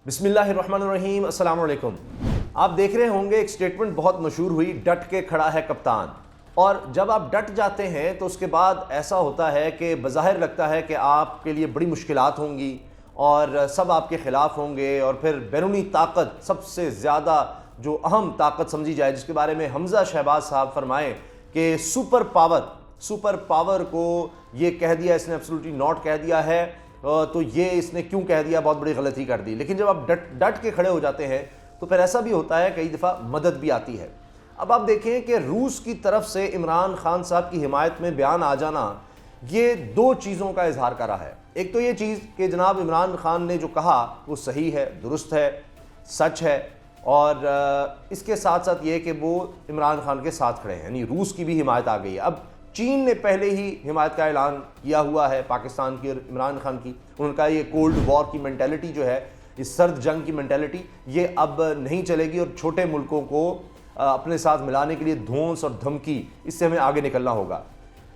बिस्मिल्लाहिर्रहमानिर्रहीम, अस्सलाम वालेकुम। आप देख रहे होंगे एक स्टेटमेंट बहुत मशहूर हुई, डट के खड़ा है कप्तान। और जब आप डट जाते हैं तो उसके बाद ऐसा होता है कि बज़ाहिर लगता है कि आपके लिए बड़ी मुश्किलात होंगी और सब आपके ख़िलाफ़ होंगे, और फिर बैरूनी ताकत सबसे ज़्यादा जो अहम ताकत समझी जाए, जिसके बारे में हमज़ा शहबाज साहब फरमाएँ कि सुपर पावर को ये कह दिया इसने, एब्सोल्युटली नॉट कह दिया है, तो ये इसने क्यों कह दिया, बहुत बड़ी गलती कर दी। लेकिन जब आप डट के खड़े हो जाते हैं तो फिर ऐसा भी होता है, कई दफ़ा मदद भी आती है। अब आप देखें कि रूस की तरफ से इमरान खान साहब की हिमायत में बयान आ जाना, ये दो चीज़ों का इजहार कर रहा है। एक तो ये चीज़ कि जनाब इमरान खान ने जो कहा वो सही है, दुरुस्त है, सच है, और इसके साथ साथ ये कि वो इमरान खान के साथ खड़े हैं, यानी रूस की भी हिमायत आ गई है। अब चीन ने पहले ही हिमायत का ऐलान किया हुआ है पाकिस्तान की और इमरान खान की। उनका ये कोल्ड वॉर की मेंटालिटी जो है, इस सर्द जंग की मेंटालिटी, ये अब नहीं चलेगी और छोटे मुल्कों को अपने साथ मिलाने के लिए धौंस और धमकी, इससे हमें आगे निकलना होगा।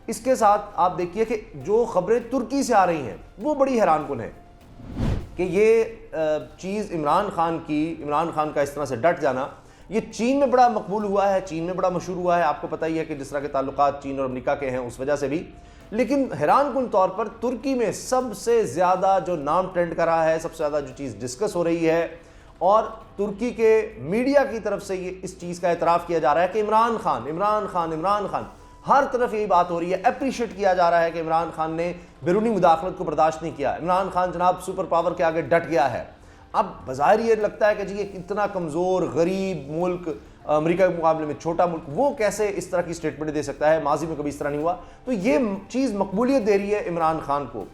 इसके साथ आप देखिए कि जो खबरें तुर्की से आ रही हैं वो बड़ी हैरानकुन है कि ये चीज़ इमरान खान का इस तरह से डट जाना, ये चीन में बड़ा मकबूल हुआ है, चीन में बड़ा मशहूर हुआ है। आपको पता ही है कि जिस तरह के ताल्लुकात चीन और अमेरिका के हैं, उस वजह से भी। लेकिन हैरानकुन तौर पर तुर्की में सबसे ज़्यादा जो नाम ट्रेंड कर रहा है, सबसे ज़्यादा जो चीज़ डिस्कस हो रही है, और तुर्की के मीडिया की तरफ से ये इस चीज़ का एतराफ़ किया जा रहा है कि इमरान खान, हर तरफ यही बात हो रही है, अप्रिशिएट किया जा रहा है कि इमरान खान ने बैरूनी मुदाखलत को बर्दाश्त नहीं किया। इमरान खान जनाब सुपर पावर के आगे डट गया है। अब बाज़ाहिर ये लगता है कि जी ये इतना कमज़ोर गरीब मुल्क, अमेरिका के मुकाबले में छोटा मुल्क, वो कैसे इस तरह की स्टेटमेंट दे सकता है, माजी में कभी इस तरह नहीं हुआ। तो ये चीज़ मकबूलियत दे रही है इमरान खान को।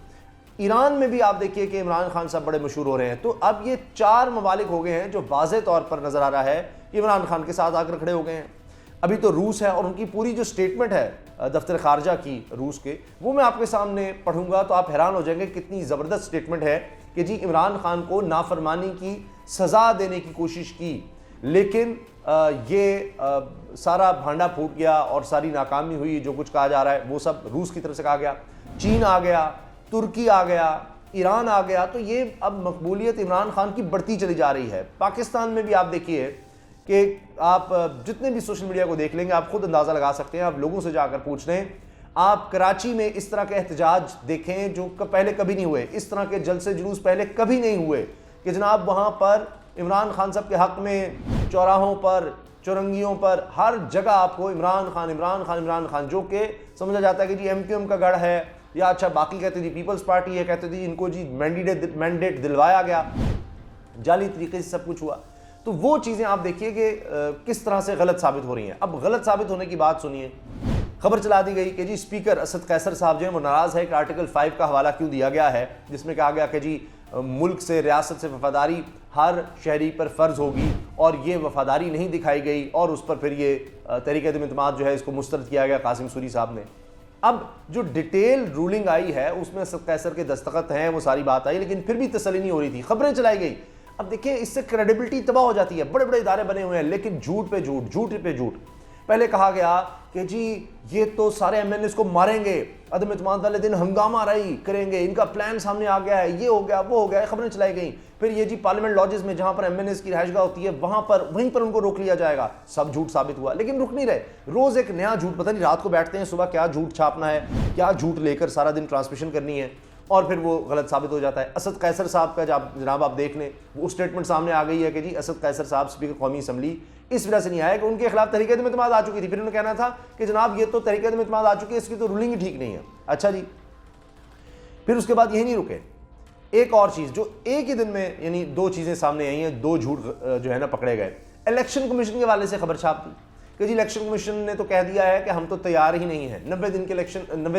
ईरान में भी आप देखिए कि इमरान खान साहब बड़े मशहूर हो रहे हैं। तो अब ये 4 ममालिक हो गए हैं जो वाज़े तौर पर नज़र आ रहा है इमरान खान के साथ आकर खड़े हो गए हैं। अभी तो रूस है, और उनकी पूरी जो स्टेटमेंट है दफ्तर खारजा की रूस के, वो मैं आपके सामने पढ़ूंगा तो आप हैरान हो जाएंगे कितनी ज़बरदस्त स्टेटमेंट है कि जी इमरान खान को नाफरमानी की सज़ा देने की कोशिश की, लेकिन ये सारा भांडा फूट गया और सारी नाकामी हुई। जो कुछ कहा जा रहा है वो सब रूस की तरफ से कहा गया, चीन आ गया, तुर्की आ गया, ईरान आ गया। तो ये अब मकबूलियत इमरान खान की बढ़ती चली जा रही है। पाकिस्तान में भी आप देखिए कि आप जितने भी सोशल मीडिया को देख लेंगे, आप खुद अंदाज़ा लगा सकते हैं, आप लोगों से जाकर पूछ लें। आप कराची में इस तरह के एहतजाज देखें जो पहले कभी नहीं हुए, इस तरह के जलसे जुलूस पहले कभी नहीं हुए कि जनाब वहाँ पर इमरान खान साहब के हक़ में चौराहों पर, चौरंगियों पर, हर जगह आपको इमरान खान, जो कि समझा जाता है कि जी MQM का गढ़ है, या अच्छा बाकी कहते जी पीपल्स पार्टी है, कहते जी इनको जी मैंडेट दिलवाया गया, जाली तरीके से सब कुछ हुआ। तो वो चीज़ें आप देखिए कि किस तरह से गलत साबित हो रही हैं। अब गलत साबित होने की बात सुनिए। खबर चला दी गई कि जी स्पीकर असद कैसर साहब जो हैं वो नाराज़ है कि आर्टिकल 5 का हवाला क्यों दिया गया है, जिसमें कहा गया कि जी मुल्क से, रियासत से वफादारी हर शहरी पर फ़र्ज़ होगी, और ये वफादारी नहीं दिखाई गई, और उस पर फिर ये तहरीक-ए-इत्तेमाद जो है इसको मुस्तरद किया गया कासिम सूरी साहब ने। अब जो डिटेल रूलिंग आई है उसमें असद कैसर के दस्तखत हैं, वो सारी बात आई, लेकिन फिर भी तसल्ली नहीं हो रही थी, खबरें चलाई गई। अब देखिए इससे क्रेडिबिलिटी तबाह हो जाती है। बड़े बड़े इदारे बने हुए हैं, लेकिन झूठ पे झूठ। पहले कहा गया कि जी ये तो सारे MNAs को मारेंगे, अदम एतमाद वाले दिन हंगामा रही करेंगे, इनका प्लान सामने आ गया है, ये हो गया वो हो गया, खबरें चलाई गई। फिर ये जी पार्लियामेंट लॉजेस में जहां पर MNAs की रिहाइशगाह होती है वहीं पर उनको रोक लिया जाएगा। सब झूठ साबित हुआ, लेकिन रुक नहीं रहे। रोज एक नया झूठ, पता नहीं रात को बैठते हैं सुबह क्या झूठ छापना है, क्या झूठ लेकर सारा दिन ट्रांसमिशन करनी है, और फिर वो गलत साबित हो जाता है। असद कैसर साहब का जनाब आप देख लें, वो स्टेटमेंट सामने आ गई है कि जी असद कैसर साहब स्पीकर कौमी असम्बली इस वजह से नहीं आया कि उनके खिलाफ तहरीक-ए-इत्तेमाद आ चुकी थी। फिर उन्होंने कहना था कि जनाब ये तो तहरीक-ए-इत्तेमाद आ चुकी है, इसकी तो रूलिंग ही ठीक नहीं है। अच्छा जी, फिर उसके बाद यही नहीं रुके, एक और चीज़ जो एक ही दिन में, यानी 2 चीज़ें सामने आई हैं, 2 झूठ जो है ना पकड़े गए। इलेक्शन कमीशन के वाले से खबर छाप दी कि जी इलेक्शन कमीशन ने तो कह दिया है कि हम तो तैयार ही नहीं है, 90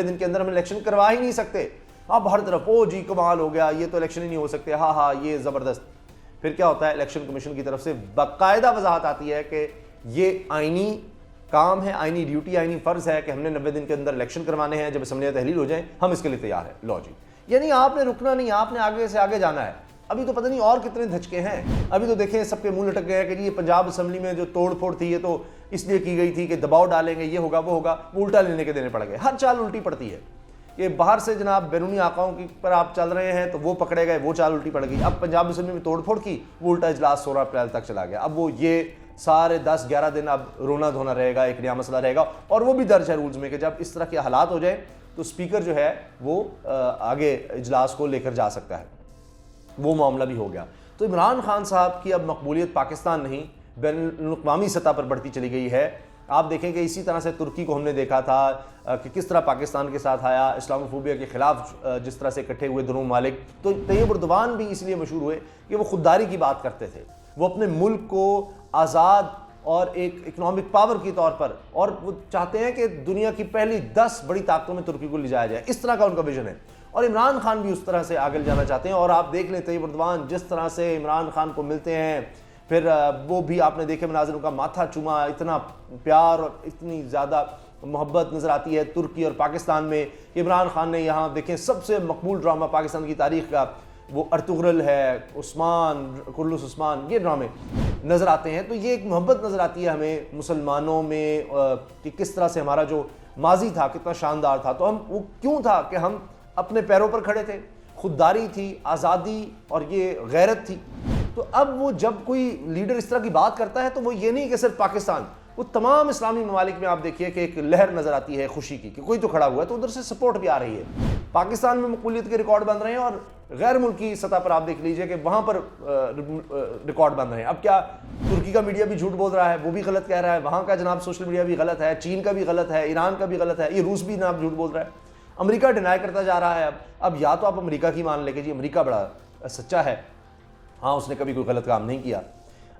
दिन के अंदर हम इलेक्शन करवा ही नहीं सकते। अब हर तरफ ओ जी कमाल हो गया, ये तो इलेक्शन ही नहीं हो सकते, हाँ ये ज़बरदस्त। फिर क्या होता है, इलेक्शन कमीशन की तरफ से बाकायदा वजाहत आती है कि ये आईनी काम है, आईनी ड्यूटी, आईनी फ़र्ज़ है कि हमने 90 दिन के अंदर इलेक्शन करवाने हैं, जब असम्बलियाँ तहलील हो जाएं हम इसके लिए तैयार हैं। लो जी, यानी आपने रुकना नहीं, आपने आगे से आगे जाना है। अभी तो पता नहीं और कितने धचके हैं। अभी तो देखें सबके मुंह लटक गए कि जी ये पंजाब असम्बली में जो तोड़ फोड़ थी ये तो इसलिए की गई थी कि दबाव डालेंगे, ये होगा वो होगा, उल्टा लेने के देने पड़ गए। हर चाल उल्टी पड़ती है। कि बाहर से जनाब बैरूनी आकाओं की पर आप चल रहे हैं तो वो पकड़े गए, वो चाल उल्टी पड़ गई। अब पंजाब असम्बली में तोड़फोड़ की, वो उल्टा इजलास 16 अप्रैल तक चला गया। अब वो ये सारे 10-11 दिन अब रोना धोना रहेगा, एक नया मसला रहेगा। और वो भी दर्ज है रूल्स में कि जब इस तरह के हालात हो जाए तो स्पीकर जो है वो आगे इजलास को लेकर जा सकता है। वो मामला भी हो गया। तो इमरान खान साहब की अब मकबूलियत पाकिस्तान नहीं बैनुल-अक़वामी सतह पर बढ़ती चली गई है। आप देखें कि इसी तरह से तुर्की को हमने देखा था कि किस तरह पाकिस्तान के साथ आया, इस्लामोफोबिया के खिलाफ जिस तरह से इकट्ठे हुए दोनों मालिक। तो तैयब उर्दवान भी इसलिए मशहूर हुए कि वो खुददारी की बात करते थे, वो अपने मुल्क को आज़ाद और एक इकनॉमिक पावर के तौर पर, और वो चाहते हैं कि दुनिया की पहली 10 बड़ी ताकतों में तुर्की को ले जाया जाए। इस तरह का उनका विजन है और इमरान खान भी उस तरह से आगे ले जाना चाहते हैं। और आप देख लें तैयब उर्दवान जिस तरह से इमरान खान को मिलते हैं, फिर वो भी आपने देखे मनाज़िर का माथा चूमा, इतना प्यार और इतनी ज़्यादा मोहब्बत नज़र आती है तुर्की और पाकिस्तान में। इमरान खान ने यहाँ देखें सबसे मकबूल ड्रामा पाकिस्तान की तारीख़ का वो अर्तुगरुल है, उस्मान, कुर्लुस उस्मान, ये ड्रामे नज़र आते हैं। तो ये एक मोहब्बत नज़र आती है हमें मुसलमानों में कि किस तरह से हमारा जो माजी था कितना शानदार था। तो हम वो क्यों था कि हम अपने पैरों पर खड़े थे, खुददारी थी, आज़ादी और ये गैरत थी। तो अब वो जब कोई लीडर इस तरह की बात करता है तो वो ये नहीं कि सिर्फ पाकिस्तान, वो तमाम इस्लामी ममालिक में आप देखिए कि एक लहर नज़र आती है खुशी की कि कोई तो खड़ा हुआ है, तो उधर से सपोर्ट भी आ रही है। पाकिस्तान में मकबूलियत के रिकॉर्ड बन रहे हैं और गैर मुल्की सतह पर आप देख लीजिए कि वहाँ पर रिकॉर्ड बन रहे हैं। अब क्या तुर्की का मीडिया भी झूठ बोल रहा है, वो भी गलत कह रहा है, वहाँ का जनाब सोशल मीडिया भी गलत है, चीन का भी गलत है, ईरान का भी गलत है, ये रूस भी जनाब झूठ बोल रहा है, अमेरिका डिनाई करता जा रहा है। अब या तो आप अमेरिका की मान लेके जी अमेरिका बड़ा सच्चा है, हाँ उसने कभी कोई गलत काम नहीं किया।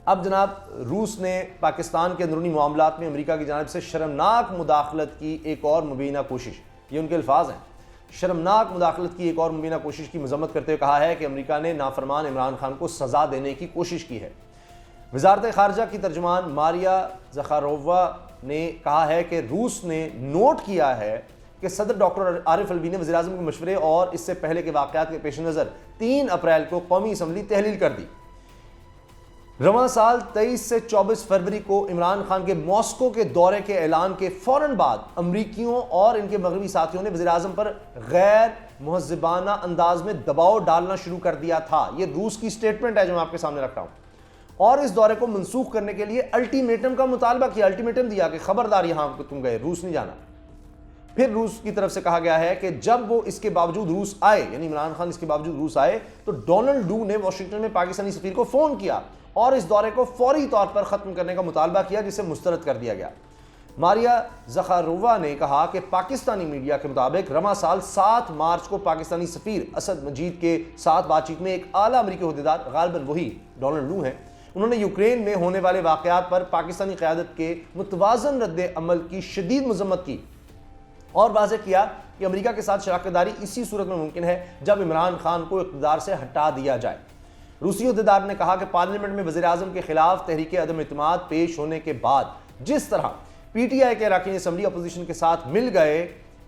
अब जनाब रूस ने पाकिस्तान के अंदरूनी मामलात में अमेरिका की जानिब से शर्मनाक मुदाखलत की एक और मुबीना कोशिश, ये उनके अल्फाज हैं, शर्मनाक मुदाखलत की एक और मुबीना कोशिश की मजम्मत करते हुए कहा है कि अमेरिका ने नाफरमान इमरान खान को सज़ा देने की कोशिश की है। वज़ारत ख़ारजा की तर्जुमान मारिया ज़खारोवा ने कहा है कि रूस ने नोट किया है कि सदर डॉक्टर आरिफ अलवी ने वज़ीर आज़म के मशवरे और इससे पहले के वाक़यात के पेश नज़र 3 अप्रैल को कौमी असम्बली तहलील कर दी। रवां साल 23 से 24 फरवरी को इमरान खान के मॉस्को के दौरे के ऐलान के फ़ौरन बाद अमरीकियों और इनके मगरबी साथियों ने वज़ीर आज़म पर गैर मुहज़्ज़िबाना अंदाज में दबाव डालना शुरू कर दिया था। ये रूस की स्टेटमेंट है जो मैं आपके सामने रख रहा हूँ। और इस दौरे को मनसूख करने के लिए अल्टीमेटम का मुतालबा किया, अल्टीमेटम दिया कि खबरदार यहाँ तुम गए, रूस नहीं जाना। फिर रूस की तरफ से कहा गया है कि जब वो इसके बावजूद रूस आए, यानी इमरान खान इसके बावजूद रूस आए, तो डोनाल्ड डू ने वाशिंगटन में पाकिस्तानी सफीर को फ़ोन किया और इस दौरे को फौरी तौर पर ख़त्म करने का मुतालबा किया, जिसे मुस्तरद कर दिया गया। मारिया ज़खारोवा ने कहा कि पाकिस्तानी मीडिया के मुताबिक रवां साल 7 मार्च को पाकिस्तानी सफीर असद मजीद के साथ बातचीत में एक आला अमरीकी अहदेदार, गालिबन वही डोनाल्ड डू हैं, उन्होंने यूक्रेन में होने वाले वाक़यात पर पाकिस्तानी क़यादत के मुतवाज़न रद्द अमल की शदीद मज़म्मत की और वाज़ेह किया कि अमेरिका के साथ शराकतदारी इसी सूरत में मुमकिन है जब इमरान खान को इक़्तिदार से हटा दिया जाए। रूसी अहदेदार ने कहा कि पार्लियामेंट में वज़ीर आज़म के खिलाफ तहरीक अदम इत्मीनाद पेश होने के बाद जिस तरह PTI के अरकान असम्बली अपोजिशन के साथ मिल गए,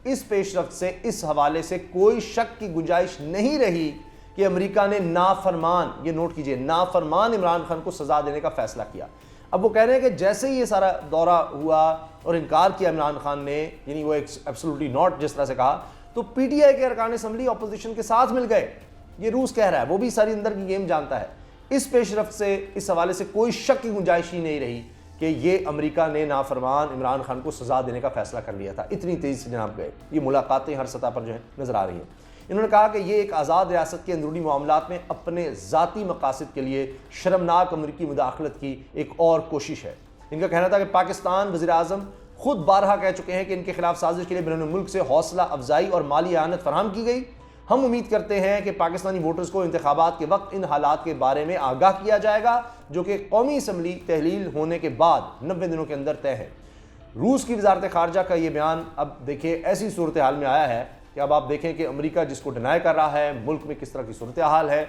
इस पेशरफ्त से इस हवाले से कोई शक की गुंजाइश नहीं रही कि अमेरिका ने नाफरमान, ये नोट कीजिए, नाफरमान इमरान खान को सज़ा देने का फैसला किया। अब वो कह रहे हैं कि जैसे ही ये सारा दौरा हुआ और इनकार किया इमरान खान ने, यानी वो एब्सोल्युटली नॉट जिस तरह से कहा, तो PTI के अरकान असम्बली अपोजिशन के साथ मिल गए। ये रूस कह रहा है, वो भी सारी अंदर की गेम जानता है। इस पेशरफ्त से इस हवाले से कोई शक की गुंजाइश ही नहीं रही कि ये अमेरिका ने नाफरमान इमरान खान को सज़ा देने का फैसला कर लिया था। इतनी तेज़ी से जनाब गए। ये मुलाकातें हर सतह पर जो है नज़र आ रही हैं। इन्होंने कहा कि ये एक आज़ाद रियासत के अंदरूनी मामलात में अपने ज़ाती मकासद के लिए शर्मनाक अमरीकी मुदाखलत की एक और कोशिश है। इनका कहना था कि पाकिस्तान वज़ीर आज़म खुद बारहा कह चुके हैं कि इनके खिलाफ साजिश के लिए बैरून मुल्क से हौसला अफजाई और माली आनत फराहम की गई। हम उम्मीद करते हैं कि पाकिस्तानी वोटर्स को इंतखाबात के वक्त इन हालात के बारे में आगाह किया जाएगा, जो कि कौमी असम्बली तहलील होने के बाद 90 दिनों के अंदर तय है। रूस की वज़ारत ख़ारजा का ये बयान अब देखिए ऐसी सूरत हाल में आया है कि अब आप देखें कि अमेरिका जिसको डिनाई कर रहा है, मुल्क में किस तरह की सूरत हाल है।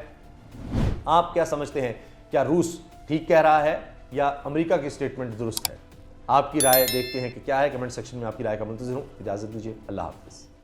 आप क्या समझते हैं, क्या रूस ठीक कह रहा है या अमेरिका की स्टेटमेंट दुरुस्त है? आपकी राय देखते हैं कि क्या है। कमेंट सेक्शन में आपकी राय का मुंतज़िर हूँ। इजाज़त दीजिए, अल्लाह हाफ़िज़।